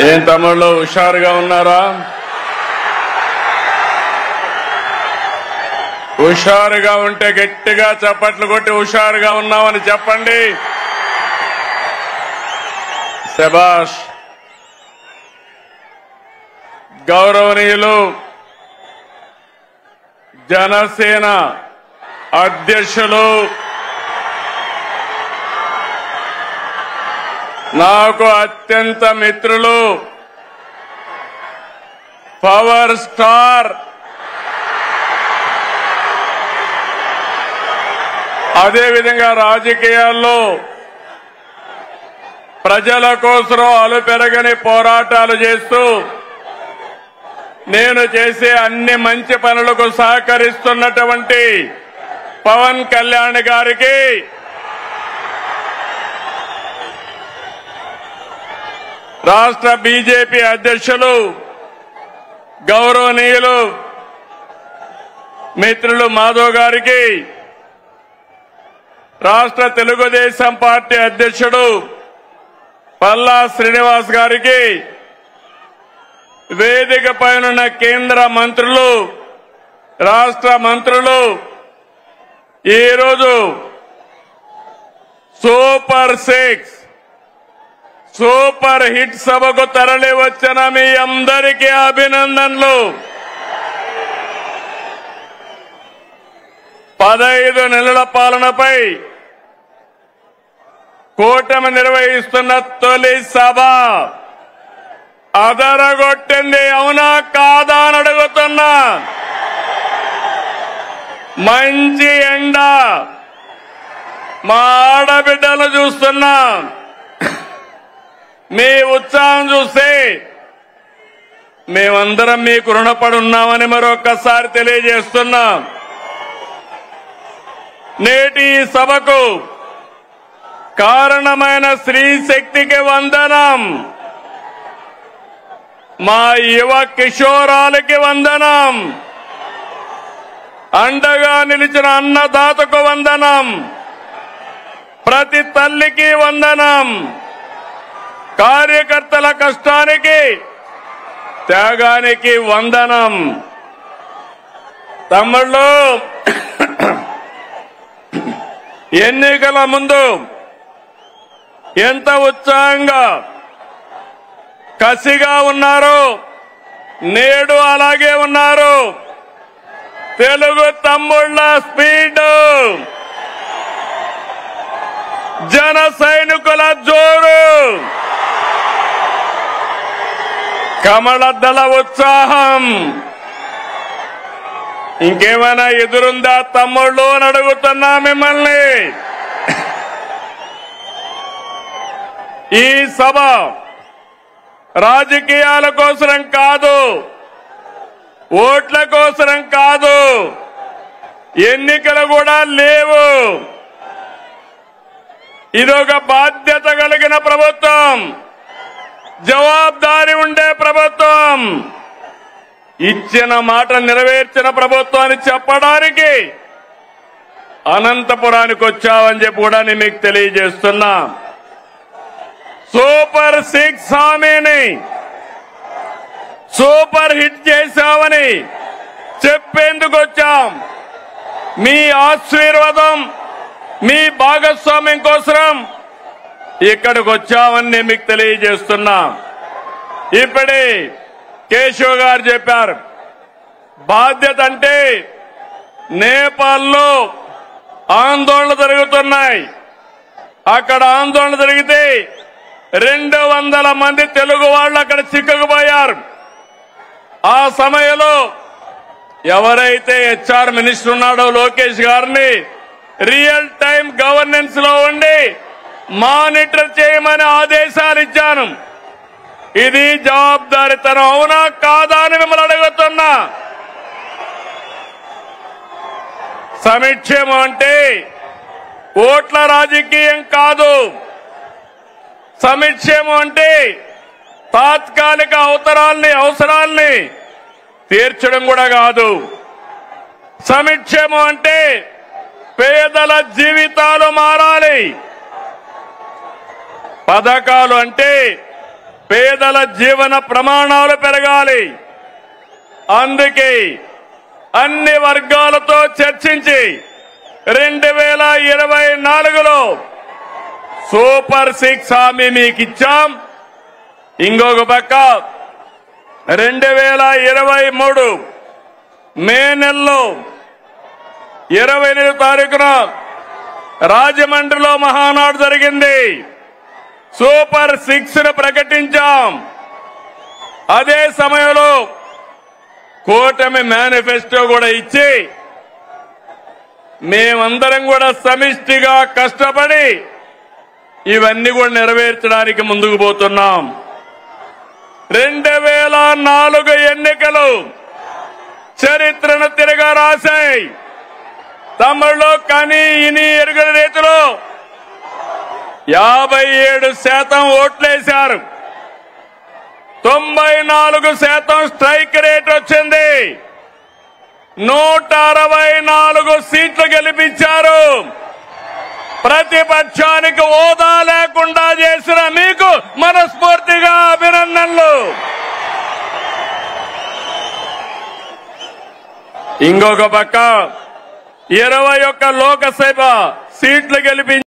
ఏం తమ్ముళ్ళు హుషారుగా ఉన్నారా? హుషారుగా ఉంటే గట్టిగా చప్పట్లు కొట్టి హుషారుగా ఉన్నామని చెప్పండి. శభాష్. గౌరవనీయులు జనసేన అధ్యక్షులు, నాకు అత్యంత మిత్రులు, పవర్ స్టార్, అదేవిధంగా రాజకీయాల్లో ప్రజల కోసం అలుపెరగని పోరాటాలు చేస్తూ నేను చేసే అన్ని మంచి పనులకు సహకరిస్తున్నటువంటి పవన్ కళ్యాణ్ గారికి రాష్ట్ర బీజేపీ అధ్యక్షులు గౌరవనీయులు మిత్రులు మాధవ్ గారికి, రాష్ట్ర తెలుగుదేశం పార్టీ అధ్యక్షుడు పల్లా శ్రీనివాస్ గారికి, వేదిక పైన కేంద్ర మంత్రులు, రాష్ట్ర మంత్రులు, ఈరోజు సూపర్ 6 సూపర్ హిట్ సభకు తరలి వచ్చిన మీ అందరికీ అభినందనలు. 15 నెలల పాలనపై కూటమి నిర్వహిస్తున్న తొలి సభ అదరగొట్టింది. అవునా కాదా అని అడుగుతున్నా. మంచి ఎండ, మా ఆడబిడ్డలు చూస్తున్నా. మీ ఉత్సాహం చూస్తే మేమందరం మీకు రుణపడి ఉన్నామని మరొక్కసారి తెలియజేస్తున్నాం. నేటి ఈ సభకు కారణమైన స్త్రీ శక్తికి వందనం, మా యువ కిషోరాలకి వందనం, అండగా నిలిచిన అన్నదాతకు వందనం, ప్రతి తల్లికి వందనం, కార్యకర్తల కష్టానికి త్యాగానికి వందనం. తమ్ముళ్ళు, ఎన్నికల ముందు ఎంత ఉత్సాహంగా కసిగా ఉన్నారు, నేడు అలాగే ఉన్నారు. తెలుగు తమ్ముళ్ళ స్పీడ్, జన సైనికుల జోరు, కమలదళ ఉత్సాహం ఇంకేమైనా ఎదురుందా తమ్ముళ్ళు అని అడుగుతున్నా మిమ్మల్ని. ఈ సభ రాజకీయాల కోసరం కాదు, ఓట్ల కోసరం కాదు, ఎన్నికలు కూడా లేవు. ఇదొక బాధ్యత కలిగిన ప్రభుత్వం, జవాబుదారీ ఉండే ప్రభుత్వం, ఇచ్చిన మాట నెరవేర్చిన ప్రభుత్వాన్ని చెప్పడానికి అనంతపురానికి వచ్చామని చెప్పి కూడా నేను మీకు తెలియజేస్తున్నా. సూపర్ 6 హామీని సూపర్ హిట్ చేశామని చెప్పేందుకు వచ్చాం. మీ ఆశీర్వాదం, మీ భాగస్వామ్యం కోసం ఇక్కడికి వచ్చామని నేను మీకు తెలియజేస్తున్నా. ఇప్పుడే కేశవ్ గారు చెప్పారు, బాధ్యత అంటే నేపాల్లో ఆందోళన జరుగుతున్నాయి. అక్కడ ఆందోళన జరిగితే 200 మంది తెలుగు వాళ్ళు అక్కడ చిక్కుకుపోయారు. ఆ సమయంలో ఎవరైతే హెచ్ఆర్ మినిస్టర్ ఉన్నాడో లోకేష్ గారిని రియల్ టైం గవర్నెన్స్ లో ఉండి మానిటర్ చేయమని ఆదేశాలు ఇచ్చాను. ఇది జవాబుదారీతనం, అవునా కాదా అని మిమ్మల్ని అడుగుతున్నా. సంక్షేమం అంటే ఓట్ల రాజకీయం కాదు. సంక్షేమం అంటే తాత్కాలిక అవసరాల్ని తీర్చడం కూడా కాదు. సంక్షేమం అంటే పేదల జీవితాలు మారాలి. పథకాలు అంటే పేదల జీవన ప్రమాణాలు పెరగాలి. అందుకే అన్ని వర్గాలతో చర్చించి 2024లో సూపర్ 6 హామీ మీకు ఇచ్చాం. ఇంకొక పక్క 2023 మే నెలలో 28వ తారీఖున రాజమండ్రిలో మహానాడు జరిగింది. సూపర్ 6ను ప్రకటించాం. అదే సమయంలో కూటమి మేనిఫెస్టో కూడా ఇచ్చి మేమందరం కూడా సమిష్టిగా కష్టపడి ఇవన్నీ కూడా నెరవేర్చడానికి ముందుకు పోతున్నాం. 2004 ఎన్నికలు చరిత్రను తిరగా రాశాయి. తమిళలో కని ఇని ఎరుగని రీతిలో 57% ఓట్లేశారు. 94% స్ట్రైక్ రేట్ వచ్చింది. 164 సీట్లు గెలిపించారు. ప్రతిపక్షానికి హోదా లేకుండా చేసిన మీకు మనస్ఫూర్తిగా అభినందనలు. ఇంకొక పక్క 21 లోకసభ సీట్లు గెలిపించారు.